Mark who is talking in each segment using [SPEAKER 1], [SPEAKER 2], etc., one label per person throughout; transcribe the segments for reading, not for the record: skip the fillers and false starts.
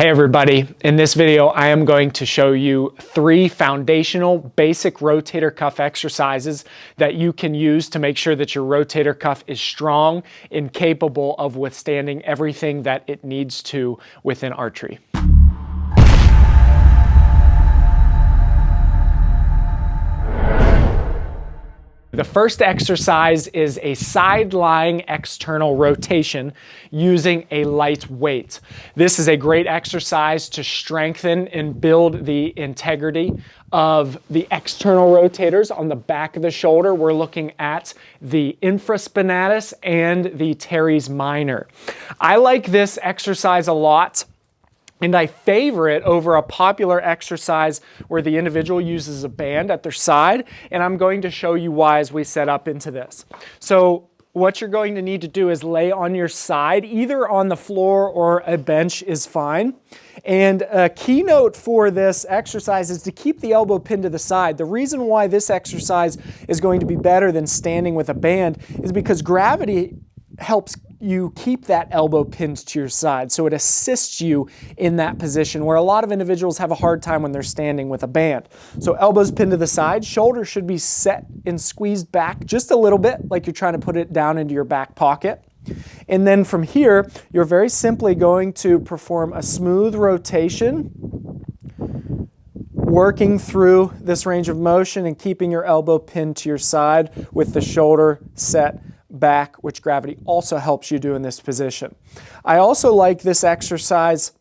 [SPEAKER 1] Hey everybody, in this video I am going to show you 3 foundational basic rotator cuff exercises that you can use to make sure that your rotator cuff is strong and capable of withstanding everything that it needs to within archery. The first exercise is a side-lying external rotation using a light weight. This is a great exercise to strengthen and build the integrity of the external rotators on the back of the shoulder. We're looking at the infraspinatus and the teres minor. I like this exercise a lot. And I favor it over a popular exercise where the individual uses a band at their side, and I'm going to show you why as we set up into this. So what you're going to need to do is lay on your side, either on the floor or a bench is fine. And a keynote for this exercise is to keep the elbow pinned to the side. The reason why this exercise is going to be better than standing with a band is because gravity helps you keep that elbow pinned to your side. So it assists you in that position where a lot of individuals have a hard time when they're standing with a band. So elbows pinned to the side, shoulders should be set and squeezed back just a little bit, like you're trying to put it down into your back pocket. And then from here, you're very simply going to perform a smooth rotation, working through this range of motion and keeping your elbow pinned to your side with the shoulder set back, which gravity also helps you do in this position. I also like this exercise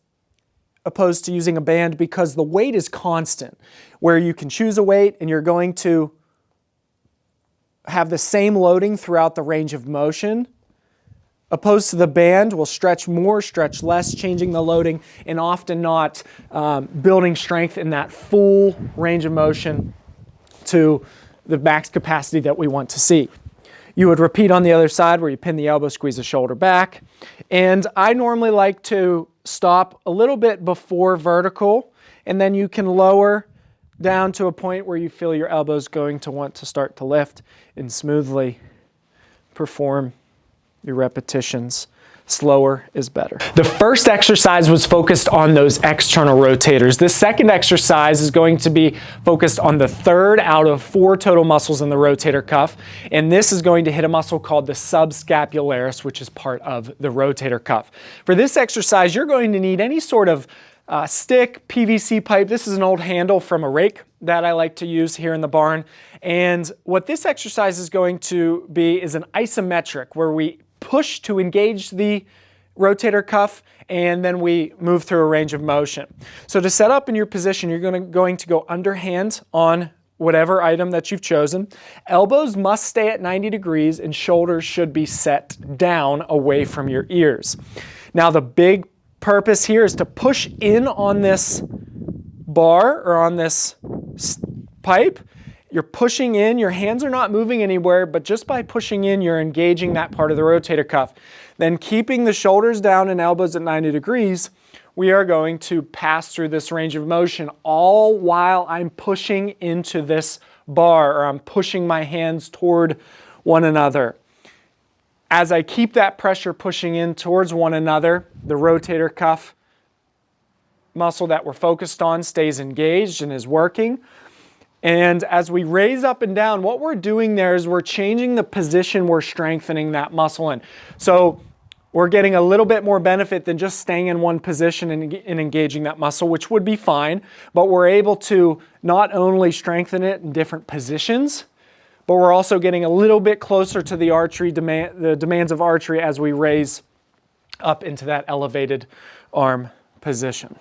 [SPEAKER 1] opposed to using a band because the weight is constant, where you can choose a weight and you're going to have the same loading throughout the range of motion. Opposed to the band, will stretch more, stretch less, changing the loading and often not building strength in that full range of motion to the max capacity that we want to see. You would repeat on the other side where you pin the elbow, squeeze the shoulder back. And I normally like to stop a little bit before vertical, and then you can lower down to a point where you feel your elbow's going to want to start to lift and smoothly perform your repetitions. Slower is better. The first exercise was focused on those external rotators. This second exercise is going to be focused on the third out of 4 total muscles in the rotator cuff. And this is going to hit a muscle called the subscapularis, which is part of the rotator cuff. For this exercise, you're going to need any sort of stick, PVC pipe. This is an old handle from a rake that I like to use here in the barn. And what this exercise is going to be is an isometric, where we push to engage the rotator cuff and then we move through a range of motion. So to set up in your position, you're going to go underhand on whatever item that you've chosen. Elbows must stay at 90 degrees and shoulders should be set down away from your ears. Now the big purpose here is to push in on this bar or on this pipe. You're pushing in, your hands are not moving anywhere, but just by pushing in, you're engaging that part of the rotator cuff. Then keeping the shoulders down and elbows at 90 degrees, we are going to pass through this range of motion all while I'm pushing into this bar, or I'm pushing my hands toward one another. As I keep that pressure pushing in towards one another, the rotator cuff muscle that we're focused on stays engaged and is working. And as we raise up and down, what we're doing there is we're changing the position we're strengthening that muscle in. So we're getting a little bit more benefit than just staying in one position and engaging that muscle, which would be fine, but we're able to not only strengthen it in different positions, but we're also getting a little bit closer to the archery the demands of archery as we raise up into that elevated arm position.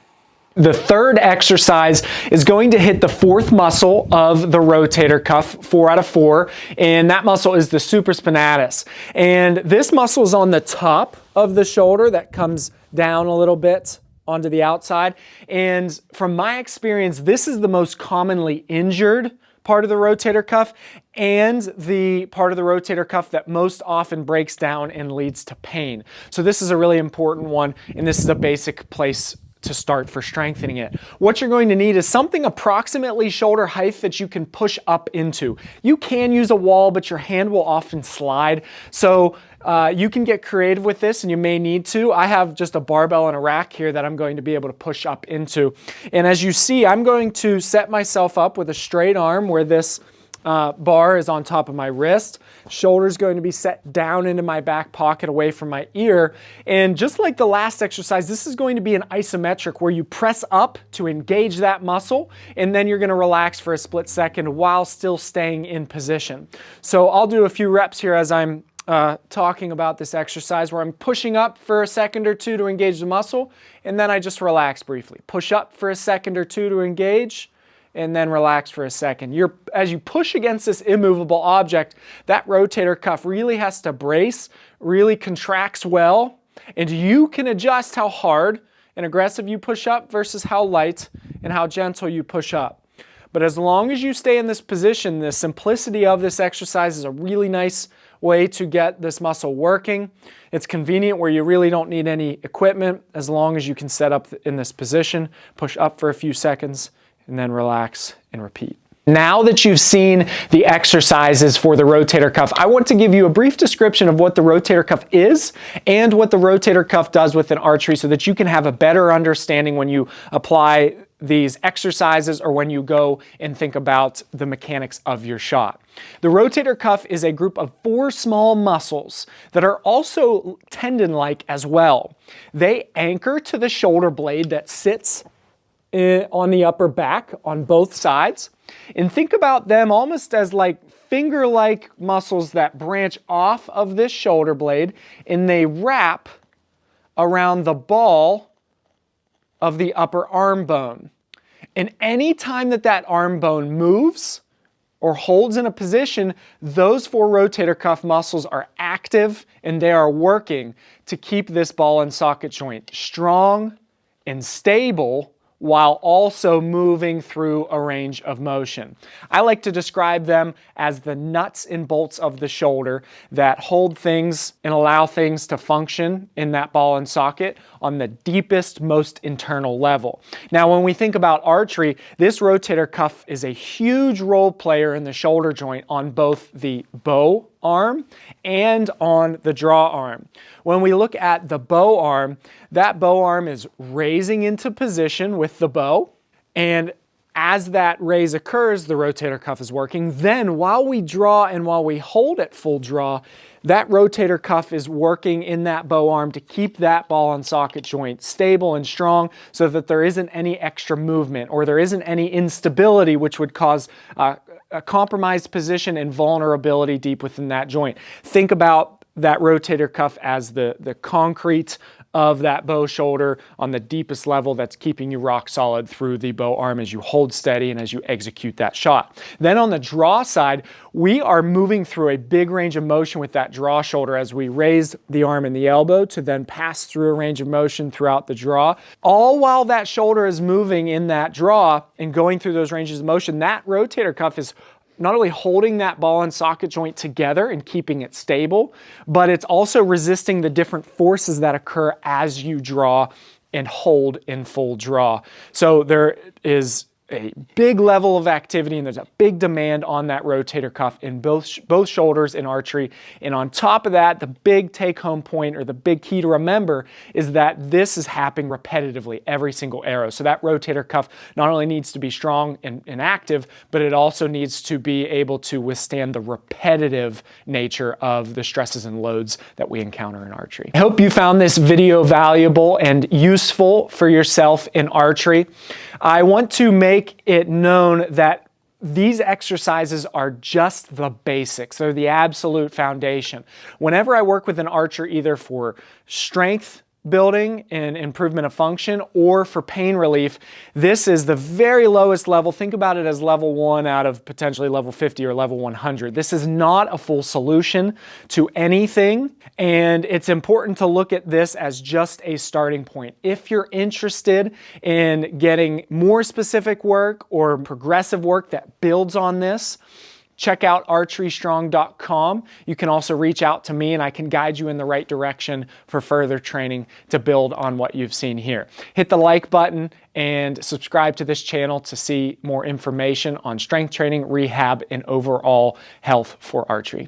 [SPEAKER 1] The third exercise is going to hit the 4th muscle of the rotator cuff, 4 out of 4, and that muscle is the supraspinatus. And this muscle is on the top of the shoulder that comes down a little bit onto the outside. And from my experience, this is the most commonly injured part of the rotator cuff and the part of the rotator cuff that most often breaks down and leads to pain. So this is a really important one, and this is a basic place to start for strengthening it. What you're going to need is something approximately shoulder height that you can push up into. You can use a wall, but your hand will often slide. So you can get creative with this, and you may need to. I have just a barbell and a rack here that I'm going to be able to push up into. And as you see, I'm going to set myself up with a straight arm where this bar is on top of my wrist. Shoulder's going to be set down into my back pocket away from my ear. And just like the last exercise, this is going to be an isometric where you press up to engage that muscle, and then you're going to relax for a split second while still staying in position. So I'll do a few reps here as I'm talking about this exercise where I'm pushing up for a second or two to engage the muscle, and then I just relax briefly. Push up for a second or two to engage, and then relax for a second. As you push against this immovable object, that rotator cuff really has to brace, really contracts well, and you can adjust how hard and aggressive you push up versus how light and how gentle you push up. But as long as you stay in this position, the simplicity of this exercise is a really nice way to get this muscle working. It's convenient where you really don't need any equipment as long as you can set up in this position, push up for a few seconds, and then relax and repeat. Now that you've seen the exercises for the rotator cuff, I want to give you a brief description of what the rotator cuff is and what the rotator cuff does within archery so that you can have a better understanding when you apply these exercises or when you go and think about the mechanics of your shot. The rotator cuff is a group of 4 small muscles that are also tendon-like as well. They anchor to the shoulder blade that sits on the upper back on both sides, and think about them almost as like finger-like muscles that branch off of this shoulder blade, and they wrap around the ball of the upper arm bone. And any time that that arm bone moves or holds in a position, those 4 rotator cuff muscles are active and they are working to keep this ball and socket joint strong and stable while also moving through a range of motion. I like to describe them as the nuts and bolts of the shoulder that hold things and allow things to function in that ball and socket on the deepest, most internal level. Now, when we think about archery, this rotator cuff is a huge role player in the shoulder joint on both the bow arm and on the draw arm. When we look at the bow arm, that bow arm is raising into position with the bow, and as that raise occurs, the rotator cuff is working. Then while we draw and while we hold at full draw, that rotator cuff is working in that bow arm to keep that ball and socket joint stable and strong so that there isn't any extra movement or there isn't any instability which would cause a compromised position and vulnerability deep within that joint. Think about that rotator cuff as the concrete of that bow shoulder on the deepest level that's keeping you rock solid through the bow arm as you hold steady and as you execute that shot. Then on the draw side, we are moving through a big range of motion with that draw shoulder as we raise the arm and the elbow to then pass through a range of motion throughout the draw. All while that shoulder is moving in that draw and going through those ranges of motion, that rotator cuff is not only holding that ball and socket joint together and keeping it stable, but it's also resisting the different forces that occur as you draw and hold in full draw. So there is a big level of activity and there's a big demand on that rotator cuff in both shoulders in archery. And on top of that, the big take-home point or the big key to remember is that this is happening repetitively every single arrow. So that rotator cuff not only needs to be strong and active, but it also needs to be able to withstand the repetitive nature of the stresses and loads that we encounter in archery. I hope you found this video valuable and useful for yourself in archery. I want to make it known that these exercises are just the basics. They're the absolute foundation. Whenever I work with an archer, either for strength building and improvement of function or for pain relief, this is the very lowest level. Think about it as level 1 out of potentially level 50 or level 100. This is not a full solution to anything, and it's important to look at this as just a starting point. If you're interested in getting more specific work or progressive work that builds on this, check out archerystrong.com. You can also reach out to me and I can guide you in the right direction for further training to build on what you've seen here. Hit the like button and subscribe to this channel to see more information on strength training, rehab, and overall health for archery.